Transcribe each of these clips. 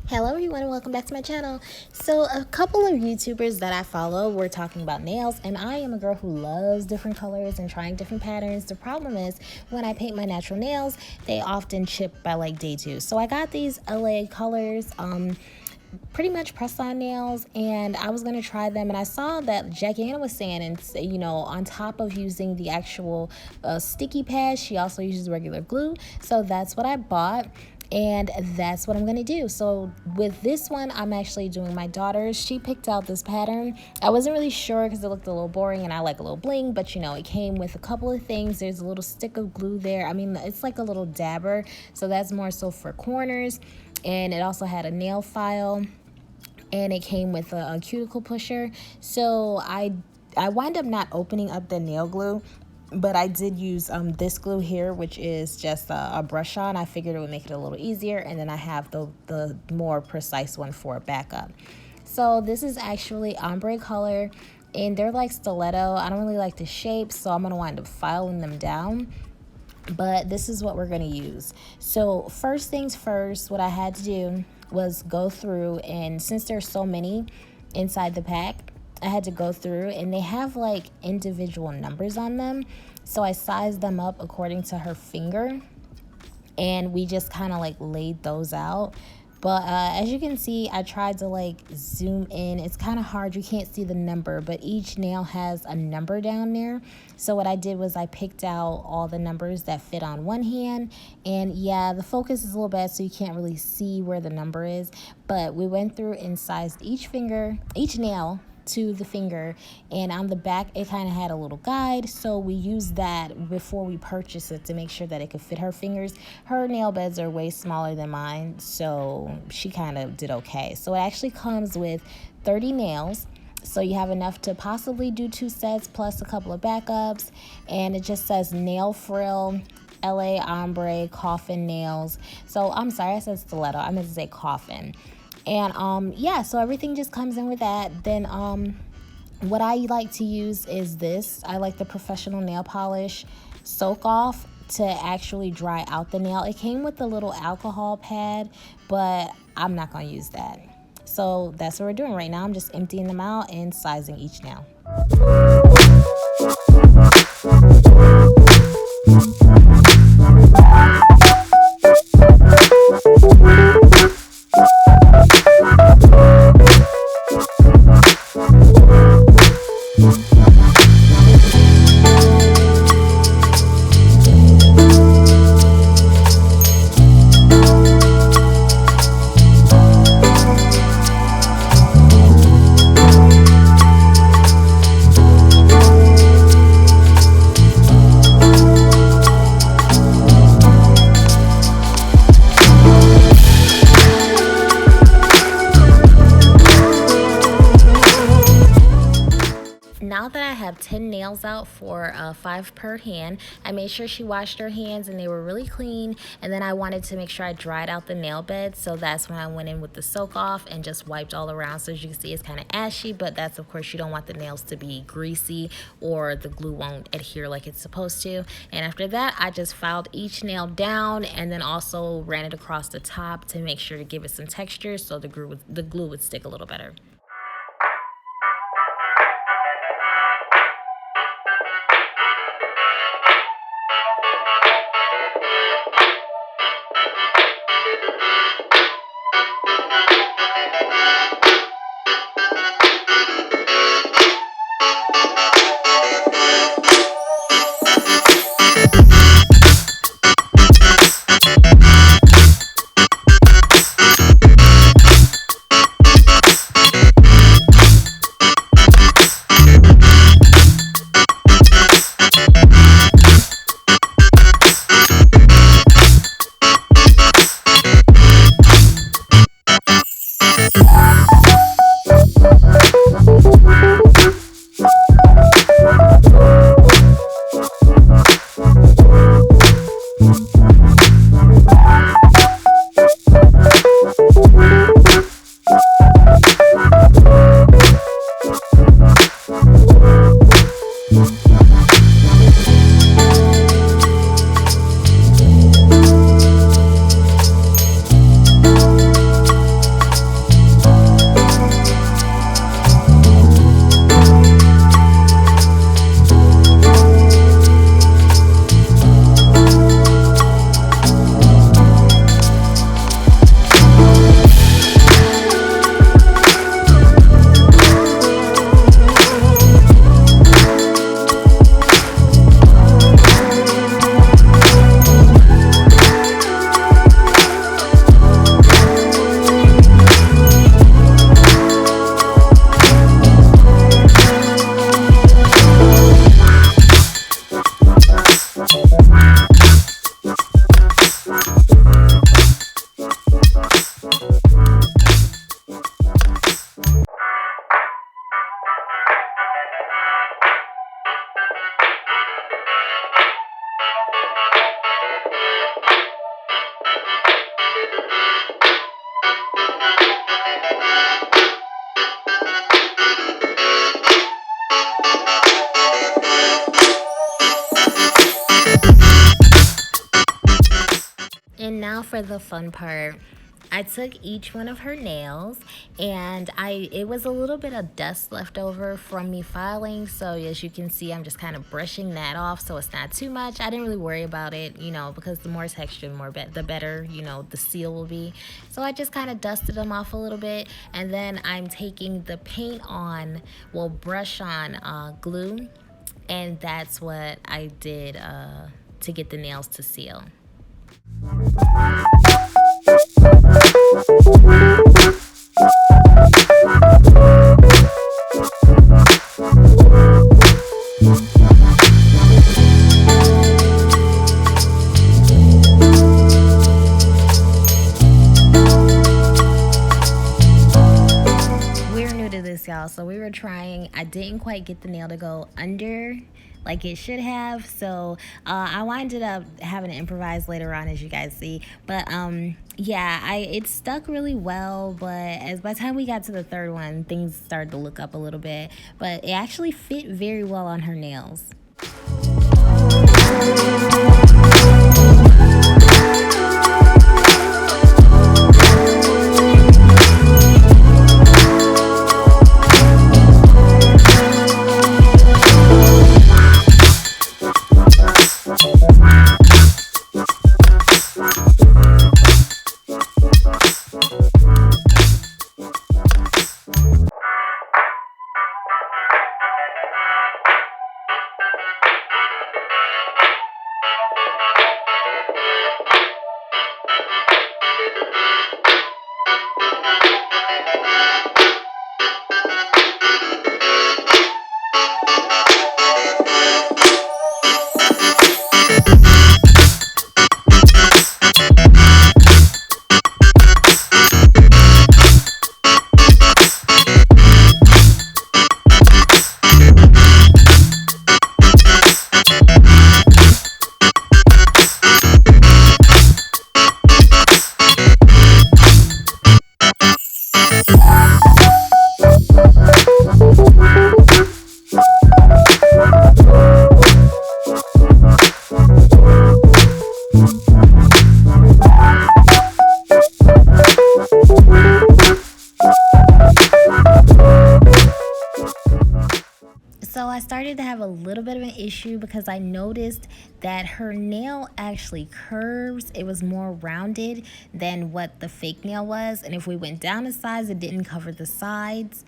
Hello everyone and welcome back to my channel. So a couple of YouTubers that I follow were talking about nails, and I am a girl who loves different colors and trying different patterns. The problem is when I paint my natural nails, they often chip by like day 2. So I got these LA colors, pretty much press on nails, and I was going to try them, and I saw that Jackie Anna was saying, and you know, on top of using the actual sticky pad, she also uses regular glue. So that's what I bought, and that's what I'm gonna do. So with this one, I'm actually doing my daughter's. She picked out this pattern. I wasn't really sure because it looked a little boring and I like a little bling, but you know, it came with a couple of things. There's a little stick of glue there. I mean, it's like a little dabber, so that's more so for corners. And it also had a nail file, and it came with a cuticle pusher. So I wind up not opening up the nail glue, but I did use this glue here, which is just a brush on. I figured it would make it a little easier, and then I have the more precise one for backup. So this is actually ombre color, and they're like stiletto. I don't really like the shape, so I'm gonna wind up filing them down, but this is what we're gonna use. So first things first, what I had to do was go through, and since there's so many inside the pack, I had to go through, and they have like individual numbers on them, so I sized them up according to her finger, and we just kind of like laid those out. But as you can see, I tried to like zoom in. It's kind of hard, you can't see the number, but each nail has a number down there. So what I did was I picked out all the numbers that fit on one hand, and yeah, the focus is a little bad, so you can't really see where the number is, but we went through and sized each nail to the finger, and on the back it kind of had a little guide, so we used that before we purchased it to make sure that it could fit her fingers. Her nail beds are way smaller than mine, so she kind of did okay. So it actually comes with 30 nails, so you have enough to possibly do 2 sets plus a couple of backups, and it just says nail frill, LA ombre, coffin nails. So I'm sorry, I said stiletto, I meant to say coffin. And yeah, so everything just comes in with that. Then what I like to use is this. I like the professional nail polish soak off to actually dry out the nail. It came with a little alcohol pad, but I'm not gonna use that. So that's what we're doing right now. I'm just emptying them out and sizing each nail. Now that I have 10 nails out for 5 per hand, I made sure she washed her hands and they were really clean, and then I wanted to make sure I dried out the nail bed, so that's when I went in with the soak off and just wiped all around. So as you can see, it's kind of ashy, but that's, of course, you don't want the nails to be greasy or the glue won't adhere like it's supposed to. And after that, I just filed each nail down and then also ran it across the top to make sure to give it some texture so the glue would stick a little better. now for the fun part. I took each one of her nails, and it was a little bit of dust left over from me filing, so as you can see, I'm just kind of brushing that off so it's not too much. I didn't really worry about it, you know, because the more texture, the better, you know, the seal will be. So I just kind of dusted them off a little bit, and then I'm taking the paint on, well, brush on glue, and that's what I did to get the nails to seal. We're new to this, y'all, so we were trying. I didn't quite get the nail to go under like it should have, so I winded up having to improvise later on, as you guys see. But yeah, it stuck really well, but by the time we got to the third one, things started to look up a little bit, but it actually fit very well on her nails. So I started to have a little bit of an issue because I noticed that her nail actually curves. It was more rounded than what the fake nail was. And if we went down a size, it didn't cover the sides.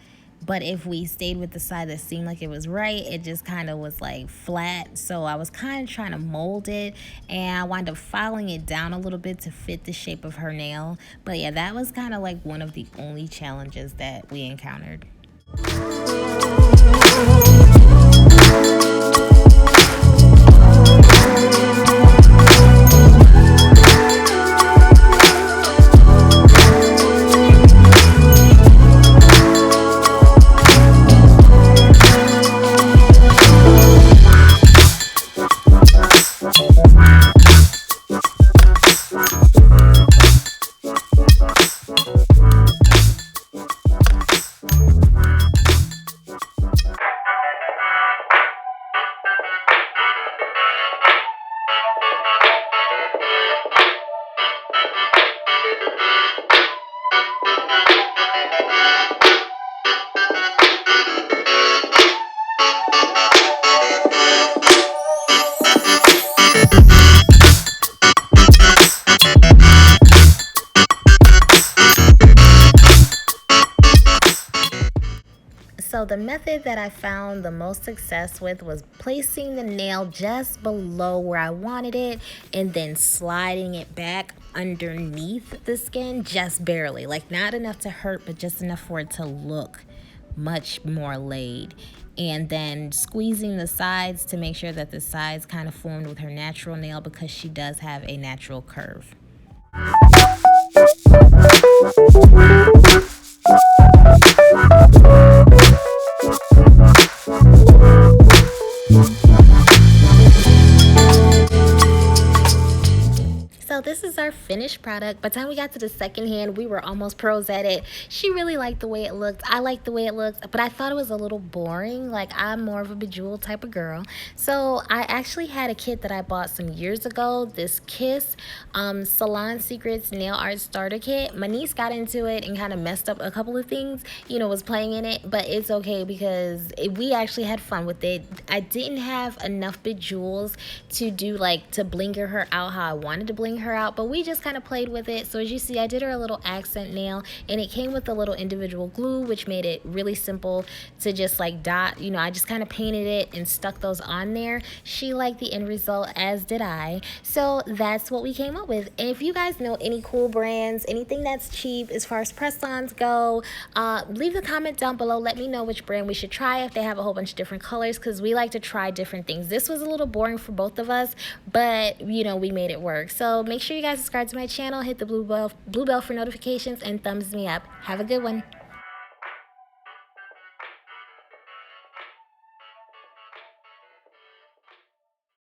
But if we stayed with the side that seemed like it was right, it just kind of was like flat. So I was kind of trying to mold it, and I wound up filing it down a little bit to fit the shape of her nail. But yeah, that was kind of like one of the only challenges that we encountered. So the method that I found the most success with was placing the nail just below where I wanted it and then sliding it back underneath the skin just barely. Like not enough to hurt, but just enough for it to look much more laid. And then squeezing the sides to make sure that the sides kind of formed with her natural nail, because she does have a natural curve. So this is our finished product. product. By the time we got to the second hand, we were almost pros at it. She really liked the way it looked. I liked the way it looked, but I thought it was a little boring. Like, I'm more of a bejeweled type of girl. So I actually had a kit that I bought some years ago, this Kiss Salon Secrets Nail Art Starter Kit. My niece got into it and kind of messed up a couple of things, you know, was playing in it, but it's okay because we actually had fun with it. I didn't have enough bejewels to do, like, to blinger her out how I wanted to bling her out, but we just kind of played with it. So as you see, I did her a little accent nail, and it came with a little individual glue, which made it really simple to just like dot, you know, I just kind of painted it and stuck those on there. She liked the end result, as did I. So that's what we came up with. And if you guys know any cool brands, anything that's cheap as far as press-ons go, leave a comment down below. Let me know which brand we should try if they have a whole bunch of different colors, because we like to try different things. This was a little boring for both of us, but you know, we made it work. So make sure you guys subscribe to my channel, hit the blue bell for notifications, and thumbs me up. Have a good one.